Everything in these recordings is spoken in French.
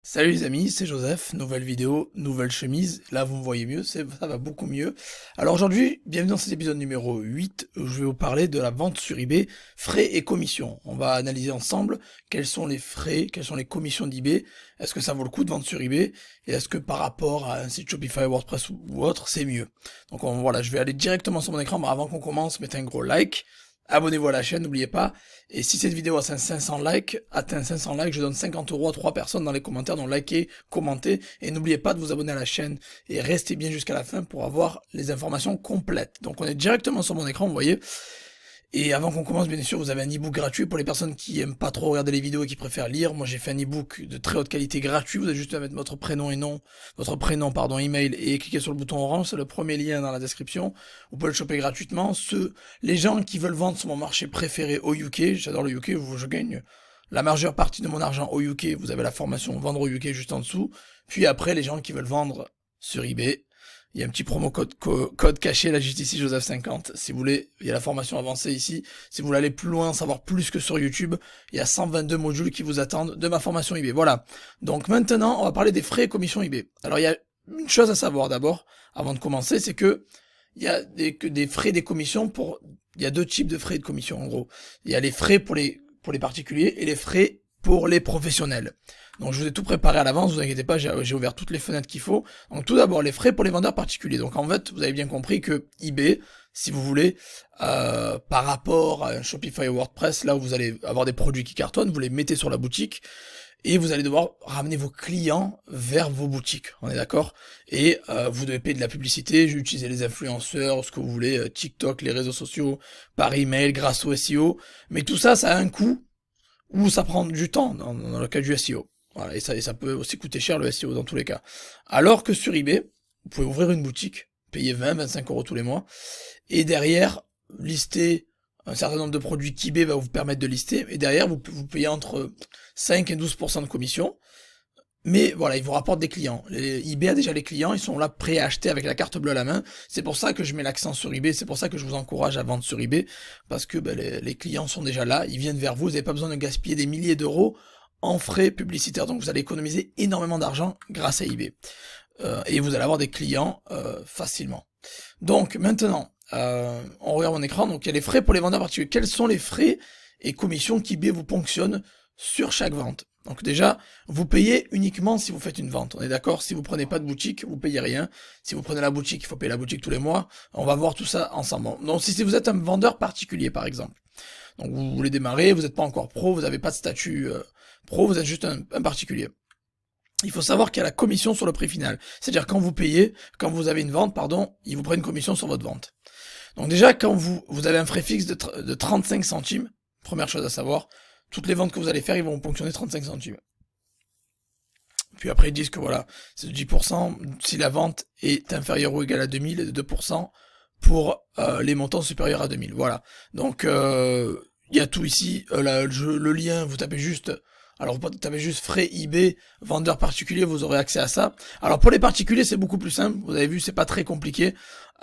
Salut les amis, c'est Joseph, nouvelle vidéo, nouvelle chemise, là vous me voyez mieux, ça va beaucoup mieux. Alors aujourd'hui, bienvenue dans cet épisode numéro 8, où je vais vous parler de la vente sur eBay, frais et commissions. On va analyser ensemble quels sont les frais, quelles sont les commissions d'eBay, est-ce que ça vaut le coup de vendre sur eBay, et est-ce que par rapport à un site Shopify, WordPress ou autre, c'est mieux. Donc voilà, je vais aller directement sur mon écran, mais avant qu'on commence, mettez un gros like. Abonnez-vous à la chaîne, n'oubliez pas. Et si cette vidéo atteint 500 likes, je donne 50 € à 3 personnes dans les commentaires, donc likez, commentez, et n'oubliez pas de vous abonner à la chaîne, et restez bien jusqu'à la fin pour avoir les informations complètes. Donc on est directement sur mon écran, vous voyez. Et avant qu'on commence, bien sûr, vous avez un ebook gratuit pour les personnes qui aiment pas trop regarder les vidéos et qui préfèrent lire. Moi, j'ai fait un ebook de très haute qualité gratuit. Vous avez juste à mettre votre prénom, email et cliquer sur le bouton orange. C'est le premier lien dans la description. Vous pouvez le choper gratuitement. Les gens qui veulent vendre sur mon marché préféré au UK, j'adore le UK, je gagne la majeure partie de mon argent au UK. Vous avez la formation vendre au UK juste en dessous. Puis après, les gens qui veulent vendre sur eBay, il y a un petit code caché là juste ici, Joseph50. Si vous voulez, il y a la formation avancée ici. Si vous voulez aller plus loin, savoir plus que sur YouTube, il y a 122 modules qui vous attendent de ma formation eBay. Voilà. Donc maintenant, on va parler des frais et commissions eBay. Alors il y a une chose à savoir d'abord, avant de commencer, c'est que il y a des frais et des commissions il y a deux types de frais et de commissions en gros. Il y a les frais pour les particuliers et les frais pour les professionnels. Donc je vous ai tout préparé à l'avance, vous inquiétez pas, j'ai ouvert toutes les fenêtres qu'il faut. Donc tout d'abord, les frais pour les vendeurs particuliers. Donc en fait, vous avez bien compris que eBay, si vous voulez, par rapport à un Shopify ou WordPress, là où vous allez avoir des produits qui cartonnent, vous les mettez sur la boutique, et vous allez devoir ramener vos clients vers vos boutiques, on est d'accord? Et vous devez payer de la publicité, utiliser les influenceurs, ce que vous voulez, TikTok, les réseaux sociaux, par email, grâce au SEO, mais tout ça, ça a un coût, ou ça prend du temps dans le cas du SEO. Voilà, et ça peut aussi coûter cher le SEO dans tous les cas. Alors que sur eBay, vous pouvez ouvrir une boutique, payer 20-25 € tous les mois, et derrière, lister un certain nombre de produits qu'eBay va vous permettre de lister, et derrière, vous payez entre 5 et 12% de commission, mais voilà, il vous rapporte des clients. eBay a déjà les clients, ils sont là prêts à acheter avec la carte bleue à la main. C'est pour ça que je mets l'accent sur eBay, c'est pour ça que je vous encourage à vendre sur eBay, parce que les clients sont déjà là, ils viennent vers vous, vous n'avez pas besoin de gaspiller des milliers d'euros en frais publicitaires. Donc vous allez économiser énormément d'argent grâce à eBay. Et vous allez avoir des clients facilement. Donc maintenant, on regarde mon écran, donc il y a les frais pour les vendeurs particuliers. Quels sont les frais et commissions qu'eBay vous ponctionne sur chaque vente? Donc déjà, vous payez uniquement si vous faites une vente. On est d'accord? Si vous prenez pas de boutique, vous payez rien. Si vous prenez la boutique, il faut payer la boutique tous les mois. On va voir tout ça ensemble. Donc si vous êtes un vendeur particulier, par exemple, donc vous voulez démarrer, vous n'êtes pas encore pro, vous n'avez pas de statut pro, vous êtes juste un particulier. Il faut savoir qu'il y a la commission sur le prix final. C'est-à-dire quand vous avez une vente, pardon, ils vous prennent une commission sur votre vente. Donc déjà, quand vous avez un frais fixe de 35 centimes, première chose à savoir, toutes les ventes que vous allez faire, ils vont ponctionner 35 centimes. Puis après, ils disent que voilà, c'est de 10% si la vente est inférieure ou égale à 2000 et de 2% pour les montants supérieurs à 2000. Voilà. Donc, il y a tout ici. Le lien, vous tapez juste... Alors, vous tapez juste frais eBay, vendeur particulier, vous aurez accès à ça. Alors, pour les particuliers, c'est beaucoup plus simple. Vous avez vu, c'est pas très compliqué.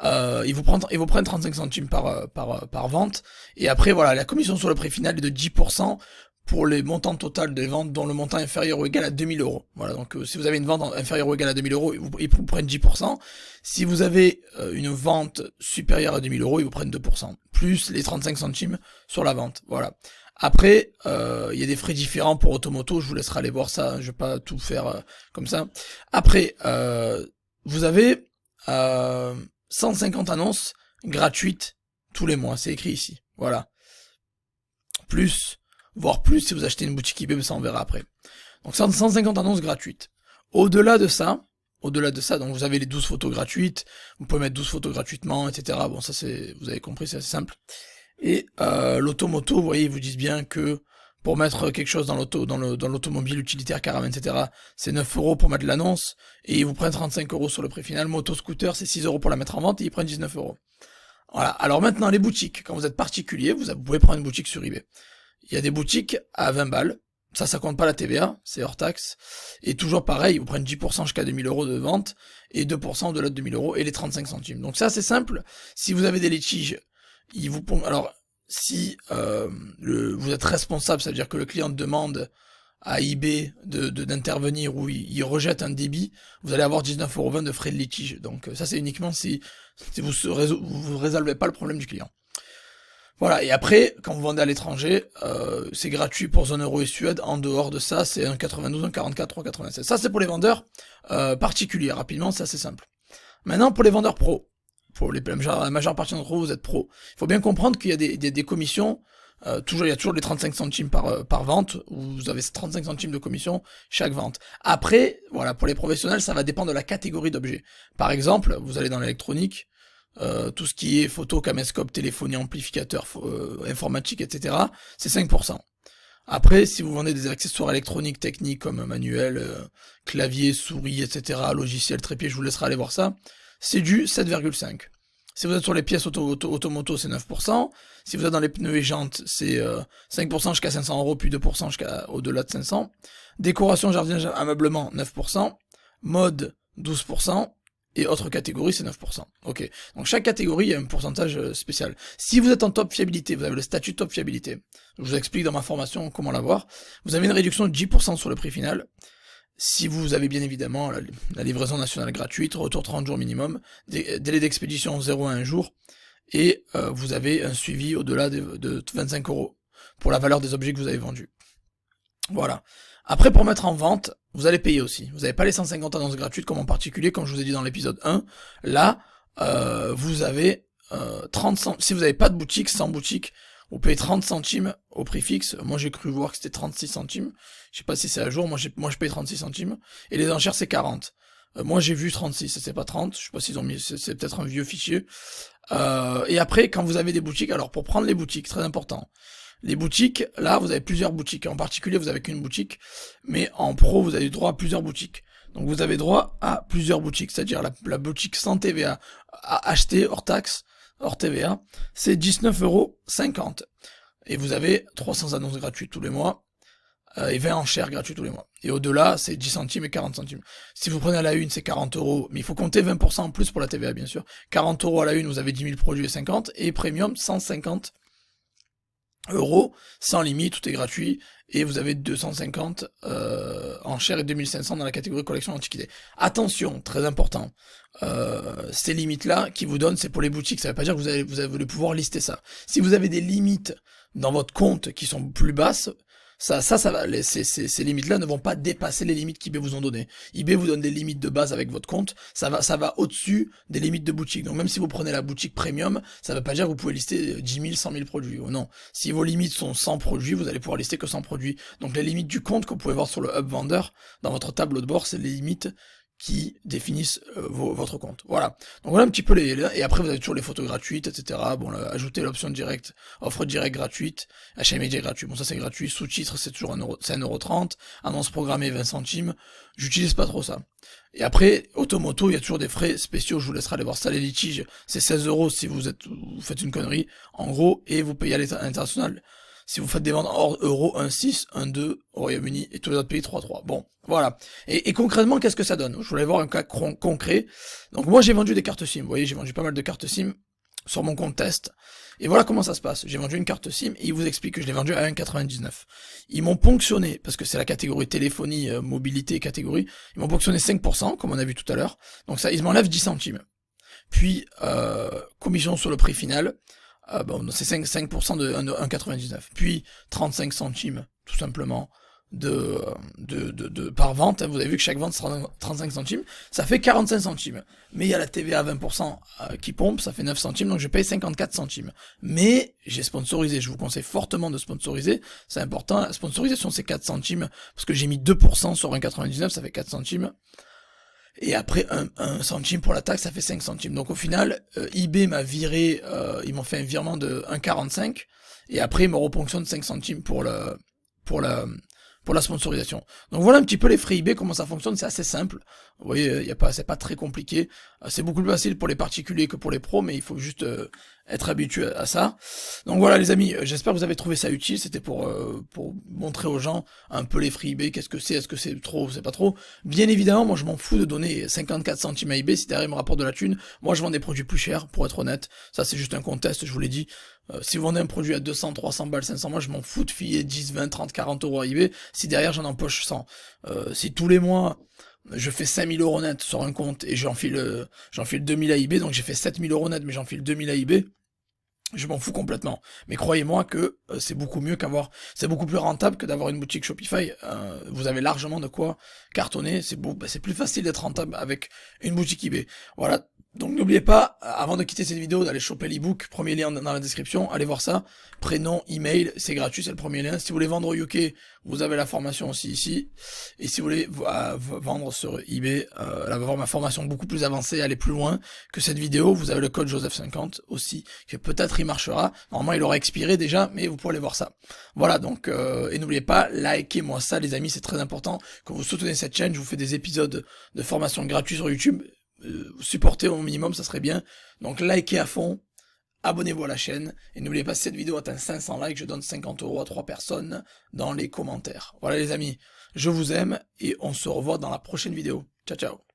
Ils vous prennent 35 centimes par vente. Et après, voilà, la commission sur le prix final est de 10% pour les montants total des ventes dont le montant est inférieur ou égal à 2000 euros. Voilà, donc si vous avez une vente inférieure ou égale à 2000 euros, ils vous prennent 10%. Si vous avez une vente supérieure à 2000 euros, ils vous prennent 2%. Plus les 35 centimes sur la vente. Voilà. Après, il y a des frais différents pour Automoto, je vous laisserai aller voir ça, je vais pas tout faire comme ça. Après, vous avez 150 annonces gratuites tous les mois, c'est écrit ici. Voilà. Plus, voire plus si vous achetez une boutique eBay, mais ça on verra après. Donc 150 annonces gratuites. Au-delà de ça, donc vous avez les 12 photos gratuites, vous pouvez mettre 12 photos gratuitement, etc. Bon, ça c'est, vous avez compris, c'est assez simple. Et l'automoto, vous voyez, ils vous disent bien que pour mettre quelque chose dans l'automobile utilitaire, caravane, etc., c'est 9 € pour mettre l'annonce, et ils vous prennent 35 € sur le prix final. Moto scooter, c'est 6 € pour la mettre en vente, et ils prennent 19 €. Voilà. Alors maintenant, les boutiques. Quand vous êtes particulier, vous pouvez prendre une boutique sur eBay. Il y a des boutiques à 20 balles. Ça compte pas la TVA, c'est hors taxe. Et toujours pareil, ils vous prennent 10% jusqu'à 2000 € de vente, et 2% au-delà de 2000 € et les 35 centimes. Donc ça, c'est simple. Si vous avez des litiges, alors, si vous êtes responsable, ça veut dire que le client demande à eBay d'intervenir ou il rejette un débit, vous allez avoir 19,20 € de frais de litige. Donc ça c'est uniquement si vous résolvez pas le problème du client. Voilà, et après, quand vous vendez à l'étranger, c'est gratuit pour zone euro et Suède. En dehors de ça, c'est 1,92, 1,44, 3,96. Ça, c'est pour les vendeurs particuliers. Rapidement, c'est assez simple. Maintenant, pour les vendeurs pros, pour la majeure partie d'entre vous, vous êtes pros. Il faut bien comprendre qu'il y a des commissions. Il y a toujours les 35 centimes par vente, où vous avez 35 centimes de commission chaque vente. Après, voilà, pour les professionnels, ça va dépendre de la catégorie d'objets. Par exemple, vous allez dans l'électronique, tout ce qui est photo, caméscope, téléphonie, amplificateur, informatique, etc., c'est 5%. Après, si vous vendez des accessoires électroniques techniques comme manuel, clavier, souris, etc., logiciel, trépied, je vous laisserai aller voir ça, c'est du 7,5. Si vous êtes sur les pièces automoto, c'est 9%. Si vous êtes dans les pneus et jantes, c'est 5% jusqu'à 500 €, puis 2% jusqu'à au-delà de 500. Décoration, jardinage, ameublement, 9%. Mode, 12%. Et autres catégories, c'est 9%. Ok. Donc chaque catégorie a un pourcentage spécial. Si vous êtes en top fiabilité, vous avez le statut top fiabilité. Je vous explique dans ma formation comment l'avoir. Vous avez une réduction de 10% sur le prix final. Si vous avez bien évidemment la livraison nationale gratuite, retour 30 jours minimum, délai d'expédition 0 à 1 jour, et vous avez un suivi au-delà de 25 € pour la valeur des objets que vous avez vendus. Voilà. Après, pour mettre en vente, vous allez payer aussi. Vous n'avez pas les 150 annonces gratuites comme en particulier, comme je vous ai dit dans l'épisode 1. Là, vous avez 30 centimes. Si vous n'avez pas de boutique, sans boutique, vous payez 30 centimes au prix fixe. Moi, j'ai cru voir que c'était 36 centimes. Je sais pas si c'est à jour. Moi, je paye 36 centimes. Et les enchères, c'est 40. Moi, j'ai vu 36, c'est pas 30. Je sais pas s'ils ont mis, c'est peut-être un vieux fichier. Et après, quand vous avez des boutiques, alors pour prendre les boutiques, très important. Les boutiques, là, vous avez plusieurs boutiques. En particulier, vous avez qu'une boutique. Mais en pro, vous avez droit à plusieurs boutiques. Donc, vous avez droit à plusieurs boutiques. C'est-à-dire la boutique sans TVA, à acheter hors taxe, hors TVA, c'est 19,50 €. Et vous avez 300 annonces gratuites tous les mois. Et 20 enchères gratuites tous les mois. Et au-delà, c'est 10 centimes et 40 centimes. Si vous prenez à la une, c'est 40 €. Mais il faut compter 20% en plus pour la TVA, bien sûr. 40 € à la une, vous avez 10 000 produits et 50. Et premium, 150 € sans limite, tout est gratuit, et vous avez 250 enchères et 2500 dans la catégorie collection antiquité. Attention, très important, ces limites-là qui vous donnent, c'est pour les boutiques, ça veut pas dire que vous allez pouvoir lister ça. Si vous avez des limites dans votre compte qui sont plus basses, ça va, ces limites-là ne vont pas dépasser les limites qu'eBay vous ont données. eBay vous donne des limites de base avec votre compte, ça va au-dessus des limites de boutique. Donc même si vous prenez la boutique premium, ça ne veut pas dire que vous pouvez lister 10 000, 100 000 produits. Oh non. Si vos limites sont 100 produits, vous allez pouvoir lister que 100 produits. Donc les limites du compte que vous pouvez voir sur le Hub Vendeur, dans votre tableau de bord, c'est les limites qui définissent votre compte. Voilà. Donc voilà un petit peu et après vous avez toujours les photos gratuites, etc. Bon, ajouter l'option directe, offre directe gratuite, achat immédiat gratuit. Bon, ça c'est gratuit. Sous-titres, c'est toujours 1,30 €. Annonce programmée, 20 centimes. J'utilise pas trop ça. Et après, automoto, il y a toujours des frais spéciaux. Je vous laisserai aller voir ça. Les litiges, c'est 16 € si vous faites une connerie, en gros, et vous payez à l'international. Si vous faites des ventes hors euro, 1,6, 1,2 au Royaume-Uni, et tous les autres pays, 3,3. Bon, voilà. Et concrètement, qu'est-ce que ça donne? Je voulais voir un cas concret. Donc moi, j'ai vendu des cartes SIM. Vous voyez, j'ai vendu pas mal de cartes SIM sur mon compte test. Et voilà comment ça se passe. J'ai vendu une carte SIM, et ils vous expliquent que je l'ai vendue à 1,99. Ils m'ont ponctionné, parce que c'est la catégorie téléphonie, mobilité, catégorie, ils m'ont ponctionné 5%, comme on a vu tout à l'heure. Donc ça, ils m'enlèvent 10 centimes. Puis, commission sur le prix final. Bon, c'est 5% de 1,99. Puis 35 centimes, tout simplement, par vente. Vous avez vu que chaque vente sera 35 centimes. Ça fait 45 centimes. Mais il y a la TVA à 20% qui pompe, ça fait 9 centimes, donc je paye 54 centimes. Mais j'ai sponsorisé. Je vous conseille fortement de sponsoriser. C'est important. La sponsorisation, c'est 4 centimes, parce que j'ai mis 2% sur 1,99, ça fait 4 centimes. Et après, 1 centime pour la taxe, ça fait 5 centimes. Donc au final, eBay m'a viré, ils m'ont fait un virement de 1,45, et après ils me reponctionnent 5 centimes pour la sponsorisation. Donc voilà un petit peu les frais eBay, comment ça fonctionne, c'est assez simple. Vous voyez, c'est pas très compliqué. C'est beaucoup plus facile pour les particuliers que pour les pros, mais il faut juste être habitué à ça. Donc voilà les amis, j'espère que vous avez trouvé ça utile, c'était pour montrer aux gens un peu les free eBay, qu'est-ce que c'est, est-ce que c'est trop, c'est pas trop. Bien évidemment, moi je m'en fous de donner 54 centimes à eBay si derrière il me rapporte de la thune. Moi je vends des produits plus chers, pour être honnête, ça c'est juste un contest, je vous l'ai dit. Si vous vendez un produit à 200, 300 balles, 500, moi je m'en fous de filer 10, 20, 30, 40 euros à eBay, si derrière j'en empoche 100. Si tous les mois je fais 5000 euros net sur un compte et j'enfile 2000 à eBay, donc j'ai fait 7000 euros net mais j'enfile 2000 à eBay, je m'en fous complètement. Mais croyez-moi que c'est beaucoup mieux c'est beaucoup plus rentable que d'avoir une boutique Shopify. Vous avez largement de quoi cartonner. C'est plus facile d'être rentable avec une boutique eBay. Voilà. Donc n'oubliez pas, avant de quitter cette vidéo, d'aller choper l'ebook, premier lien dans la description, allez voir ça. Prénom, email, c'est gratuit, c'est le premier lien. Si vous voulez vendre au UK, vous avez la formation aussi ici. Et si vous voulez vendre sur eBay, avoir ma formation beaucoup plus avancée, aller plus loin que cette vidéo, vous avez le code Joseph50 aussi, que peut-être il marchera. Normalement, il aura expiré déjà, mais vous pourrez aller voir ça. Voilà, donc, et n'oubliez pas, likez-moi ça, les amis, c'est très important. Quand vous soutenez cette chaîne, je vous fais des épisodes de formation gratuits sur YouTube. Supporter au minimum, ça serait bien. Donc likez à fond, abonnez-vous à la chaîne, et n'oubliez pas, si cette vidéo atteint 500 likes, je donne 50 euros à 3 personnes dans les commentaires. Voilà les amis, je vous aime, et on se revoit dans la prochaine vidéo. Ciao ciao.